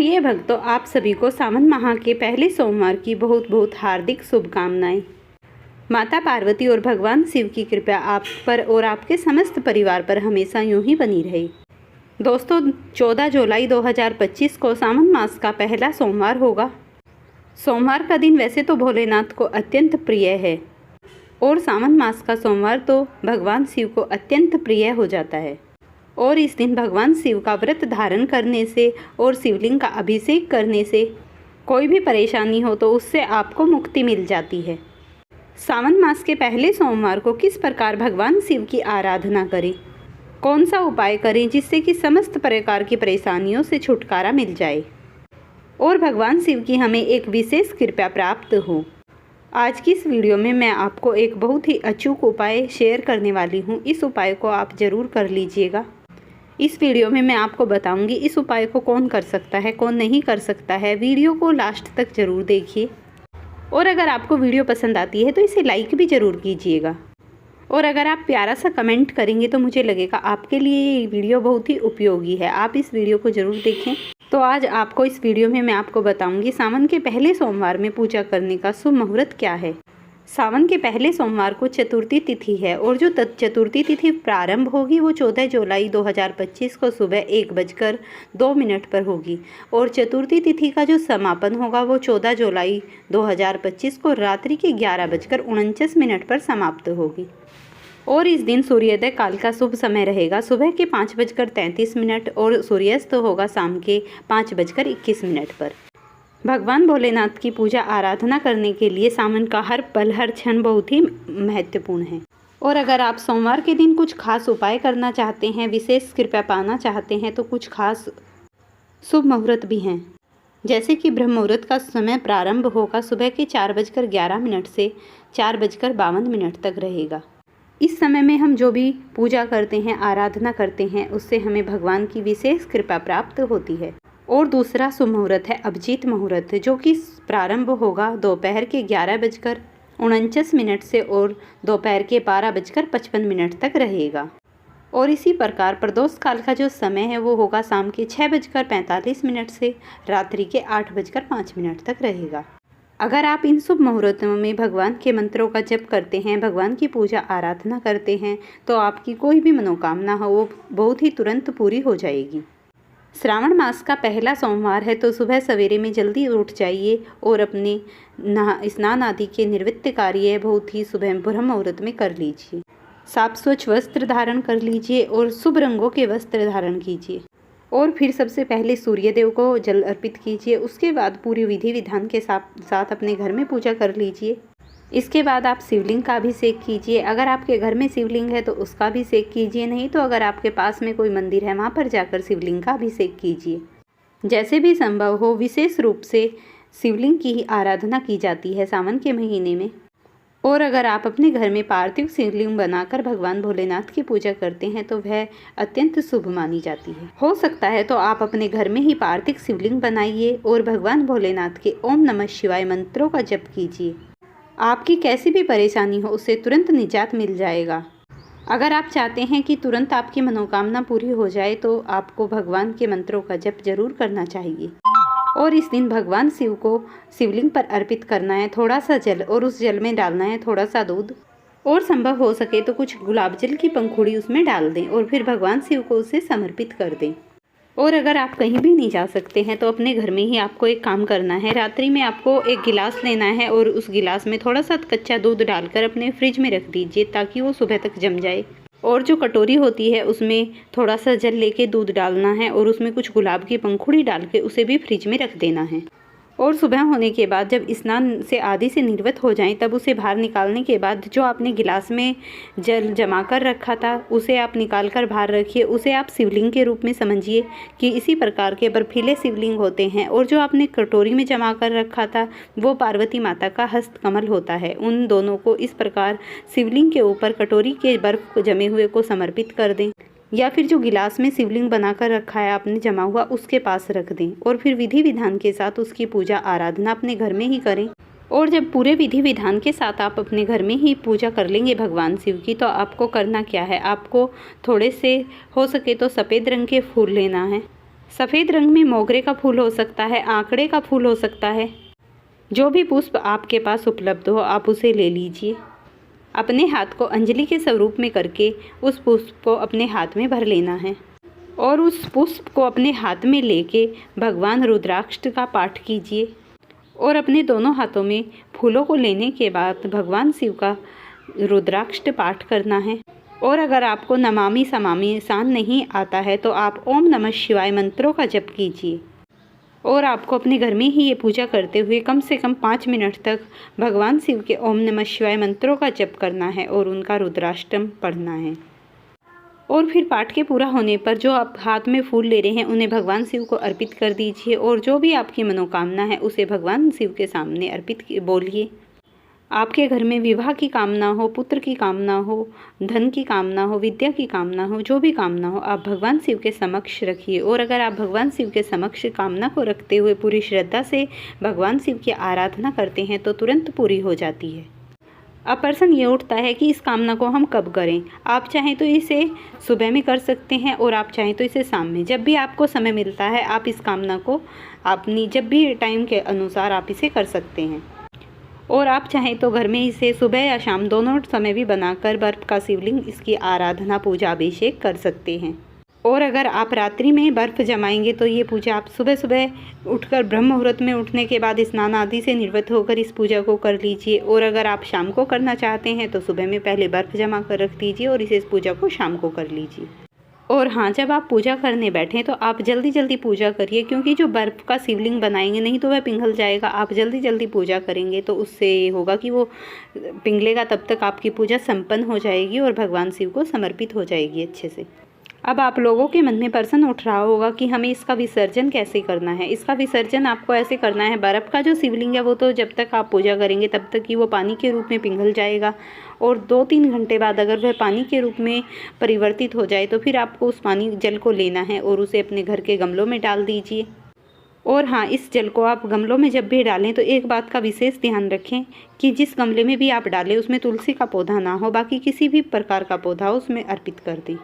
प्रिय भक्तों, आप सभी को सावन माह के पहले सोमवार की बहुत बहुत हार्दिक शुभकामनाएं। माता पार्वती और भगवान शिव की कृपा आप पर और आपके समस्त परिवार पर हमेशा यूं ही बनी रहे। दोस्तों, 14 जुलाई 2025 को सावन मास का पहला सोमवार होगा। सोमवार का दिन वैसे तो भोलेनाथ को अत्यंत प्रिय है और सावन मास का सोमवार तो भगवान शिव को अत्यंत प्रिय हो जाता है। और इस दिन भगवान शिव का व्रत धारण करने से और शिवलिंग का अभिषेक करने से कोई भी परेशानी हो तो उससे आपको मुक्ति मिल जाती है। सावन मास के पहले सोमवार को किस प्रकार भगवान शिव की आराधना करें, कौन सा उपाय करें जिससे कि समस्त प्रकार की परेशानियों से छुटकारा मिल जाए और भगवान शिव की हमें एक विशेष कृपा प्राप्त हो। आज की इस वीडियो में मैं आपको एक बहुत ही अचूक उपाय शेयर करने वाली हूँ। इस उपाय को आप ज़रूर कर लीजिएगा। इस वीडियो में मैं आपको बताऊंगी इस उपाय को कौन कर सकता है, कौन नहीं कर सकता है। वीडियो को लास्ट तक ज़रूर देखिए और अगर आपको वीडियो पसंद आती है तो इसे लाइक भी ज़रूर कीजिएगा। और अगर आप प्यारा सा कमेंट करेंगे तो मुझे लगेगा आपके लिए ये वीडियो बहुत ही उपयोगी है। आप इस वीडियो को ज़रूर देखें। तो आज आपको इस वीडियो में मैं आपको बताऊंगी सावन के पहले सोमवार में पूजा करने का शुभ मुहूर्त क्या है। सावन के पहले सोमवार को चतुर्थी तिथि है और जो चतुर्थी तिथि प्रारंभ होगी वो 14 जुलाई 2025 को सुबह 1:02 पर होगी और चतुर्थी तिथि का जो समापन होगा वो 14 जुलाई 2025 को रात्रि के 11:49 पर समाप्त होगी। और इस दिन सूर्योदय काल का शुभ समय रहेगा सुबह के 5:33 और सूर्यास्त होगा शाम के 5:21 पर। भगवान भोलेनाथ की पूजा आराधना करने के लिए सावन का हर पल हर क्षण बहुत ही महत्वपूर्ण है। और अगर आप सोमवार के दिन कुछ खास उपाय करना चाहते हैं, विशेष कृपा पाना चाहते हैं तो कुछ खास शुभ मुहूर्त भी हैं। जैसे कि ब्रह्म मुहूर्त का समय प्रारंभ होगा सुबह के 4:11 से 4:52 तक रहेगा। इस समय में हम जो भी पूजा करते हैं, आराधना करते हैं, उससे हमें भगवान की विशेष कृपा प्राप्त होती है। और दूसरा शुभ मुहूर्त है अभिजीत मुहूर्त, जो कि प्रारंभ होगा दोपहर के 11:49 से और दोपहर के 12:55 तक रहेगा। और इसी प्रकार प्रदोष काल का जो समय है वो होगा शाम के 6:45 से रात्रि के 8:05 तक रहेगा। अगर आप इन शुभ मुहूर्तों में भगवान के मंत्रों का जप करते हैं, भगवान की पूजा आराधना करते हैं तो आपकी कोई भी मनोकामना हो वो बहुत ही तुरंत पूरी हो जाएगी। श्रावण मास का पहला सोमवार है तो सुबह सवेरे में जल्दी उठ जाइए और अपने स्नान आदि के निवृत्त कार्य बहुत ही सुबह ब्रह्म मुहूर्त में कर लीजिए। साफ स्वच्छ वस्त्र धारण कर लीजिए और शुभ रंगों के वस्त्र धारण कीजिए और फिर सबसे पहले सूर्यदेव को जल अर्पित कीजिए। उसके बाद पूरी विधि विधान के साथ अपने घर में पूजा कर लीजिए। इसके बाद आप शिवलिंग का अभिषेक कीजिए। अगर आपके घर में शिवलिंग है तो उसका अभिषेक कीजिए, नहीं तो अगर आपके पास में कोई मंदिर है वहाँ पर जाकर शिवलिंग का अभिषेक कीजिए। जैसे भी संभव हो, विशेष रूप से शिवलिंग की ही आराधना की जाती है सावन के महीने में। और अगर आप अपने घर में पार्थिव शिवलिंग बनाकर भगवान भोलेनाथ की पूजा करते हैं तो वह अत्यंत शुभ मानी जाती है। हो सकता है तो आप अपने घर में ही पार्थिव शिवलिंग बनाइए और भगवान भोलेनाथ के ओम नमः शिवाय मंत्रों का जप कीजिए। आपकी कैसी भी परेशानी हो उससे तुरंत निजात मिल जाएगा। अगर आप चाहते हैं कि तुरंत आपकी मनोकामना पूरी हो जाए तो आपको भगवान के मंत्रों का जप जरूर करना चाहिए। और इस दिन भगवान शिव को शिवलिंग पर अर्पित करना है थोड़ा सा जल और उस जल में डालना है थोड़ा सा दूध और संभव हो सके तो कुछ गुलाब जल की पंखुड़ी उसमें डाल दें और फिर भगवान शिव को उसे समर्पित कर दें। और अगर आप कहीं भी नहीं जा सकते हैं तो अपने घर में ही आपको एक काम करना है। रात्रि में आपको एक गिलास लेना है और उस गिलास में थोड़ा सा कच्चा दूध डालकर अपने फ्रिज में रख दीजिए ताकि वो सुबह तक जम जाए। और जो कटोरी होती है उसमें थोड़ा सा जल लेके दूध डालना है और उसमें कुछ गुलाब की पंखुड़ी डाल के उसे भी फ्रिज में रख देना है। और सुबह होने के बाद जब स्नान से आदि से निर्वत हो जाएं तब उसे बाहर निकालने के बाद जो आपने गिलास में जल जमा कर रखा था उसे आप निकाल कर बाहर रखिए। उसे आप शिवलिंग के रूप में समझिए कि इसी प्रकार के बर्फीले शिवलिंग होते हैं। और जो आपने कटोरी में जमा कर रखा था वो पार्वती माता का हस्त कमल होता है। उन दोनों को इस प्रकार शिवलिंग के ऊपर कटोरी के बर्फ जमे हुए को समर्पित कर दें या फिर जो गिलास में शिवलिंग बनाकर रखा है आपने जमा हुआ उसके पास रख दें और फिर विधि विधान के साथ उसकी पूजा आराधना अपने घर में ही करें। और जब पूरे विधि विधान के साथ आप अपने घर में ही पूजा कर लेंगे भगवान शिव की तो आपको करना क्या है, आपको थोड़े से हो सके तो सफ़ेद रंग के फूल लेना है। सफ़ेद रंग में मोगरे का फूल हो सकता है, आंकड़े का फूल हो सकता है। जो भी पुष्प आपके पास उपलब्ध हो आप उसे ले लीजिए। अपने हाथ को अंजलि के स्वरूप में करके उस पुष्प को अपने हाथ में भर लेना है और उस पुष्प को अपने हाथ में लेके भगवान रुद्राक्ष का पाठ कीजिए और अपने दोनों हाथों में फूलों को लेने के बाद भगवान शिव का रुद्राक्ष पाठ करना है। और अगर आपको नमामि समामि सान नहीं आता है तो आप ओम नमः शिवाय मंत्रों का जप कीजिए और आपको अपने घर में ही ये पूजा करते हुए कम से कम 5 मिनट तक भगवान शिव के ओम नमः शिवाय मंत्रों का जप करना है और उनका रुद्राष्टक पढ़ना है। और फिर पाठ के पूरा होने पर जो आप हाथ में फूल ले रहे हैं उन्हें भगवान शिव को अर्पित कर दीजिए और जो भी आपकी मनोकामना है उसे भगवान शिव के सामने अर्पित बोलिए। आपके घर में विवाह की कामना हो, पुत्र की कामना हो, धन की कामना हो, विद्या की कामना हो, जो भी कामना हो आप भगवान शिव के समक्ष रखिए। और अगर आप भगवान शिव के समक्ष कामना को रखते हुए पूरी श्रद्धा से भगवान शिव की आराधना करते हैं तो तुरंत पूरी हो जाती है। अब प्रश्न ये उठता है कि इस कामना को हम कब करें। आप चाहें तो इसे सुबह में कर सकते हैं और आप चाहें तो इसे शाम में, जब भी आपको समय मिलता है आप इस कामना को अपनी जब भी टाइम के अनुसार आप इसे कर सकते हैं। और आप चाहें तो घर में इसे सुबह या शाम दोनों समय भी बनाकर बर्फ़ का शिवलिंग इसकी आराधना पूजा अभिषेक कर सकते हैं। और अगर आप रात्रि में बर्फ़ जमाएंगे तो ये पूजा आप सुबह सुबह उठकर ब्रह्म मुहूर्त में उठने के बाद स्नान आदि से निवृत्त होकर इस पूजा को कर लीजिए। और अगर आप शाम को करना चाहते हैं तो सुबह में पहले बर्फ़ जमा कर रख दीजिए और इस पूजा को शाम को कर लीजिए। और हाँ, जब आप पूजा करने बैठें तो आप जल्दी जल्दी पूजा करिए क्योंकि जो बर्फ़ का शिवलिंग बनाएंगे नहीं तो वह पिघल जाएगा। आप जल्दी जल्दी पूजा करेंगे तो उससे ये होगा कि वो पिघलेगा, तब तक आपकी पूजा संपन्न हो जाएगी और भगवान शिव को समर्पित हो जाएगी अच्छे से। अब आप लोगों के मन में प्रश्न उठ रहा होगा कि हमें इसका विसर्जन कैसे करना है। इसका विसर्जन आपको ऐसे करना है, बर्फ़ का जो शिवलिंग है वो तो जब तक आप पूजा करेंगे तब तक कि वो पानी के रूप में पिघल जाएगा और 2-3 घंटे बाद अगर वह पानी के रूप में परिवर्तित हो जाए तो फिर आपको उस पानी जल को लेना है और उसे अपने घर के गमलों में डाल दीजिए। और हाँ, इस जल को आप गमलों में जब भी डालें तो एक बात का विशेष ध्यान रखें कि जिस गमले में भी आप डालें उसमें तुलसी का पौधा ना हो, बाकी किसी भी प्रकार का पौधा हो उसमें अर्पित कर दें।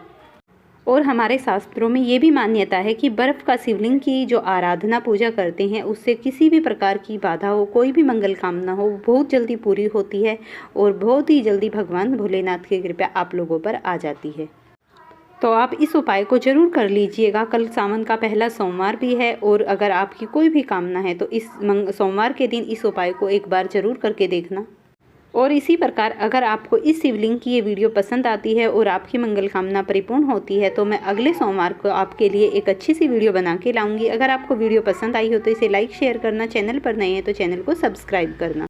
और हमारे शास्त्रों में ये भी मान्यता है कि बर्फ़ का शिवलिंग की जो आराधना पूजा करते हैं उससे किसी भी प्रकार की बाधा हो, कोई भी मंगल कामना हो, बहुत जल्दी पूरी होती है और बहुत ही जल्दी भगवान भोलेनाथ की कृपा आप लोगों पर आ जाती है। तो आप इस उपाय को ज़रूर कर लीजिएगा। कल सावन का पहला सोमवार भी है और अगर आपकी कोई भी कामना है तो इस सोमवार के दिन इस उपाय को एक बार ज़रूर करके देखना। और इसी प्रकार अगर आपको इस शिवलिंग की ये वीडियो पसंद आती है और आपकी मंगल कामना परिपूर्ण होती है तो मैं अगले सोमवार को आपके लिए एक अच्छी सी वीडियो बना के लाऊंगी। अगर आपको वीडियो पसंद आई हो तो इसे लाइक शेयर करना, चैनल पर नए हैं तो चैनल को सब्सक्राइब करना।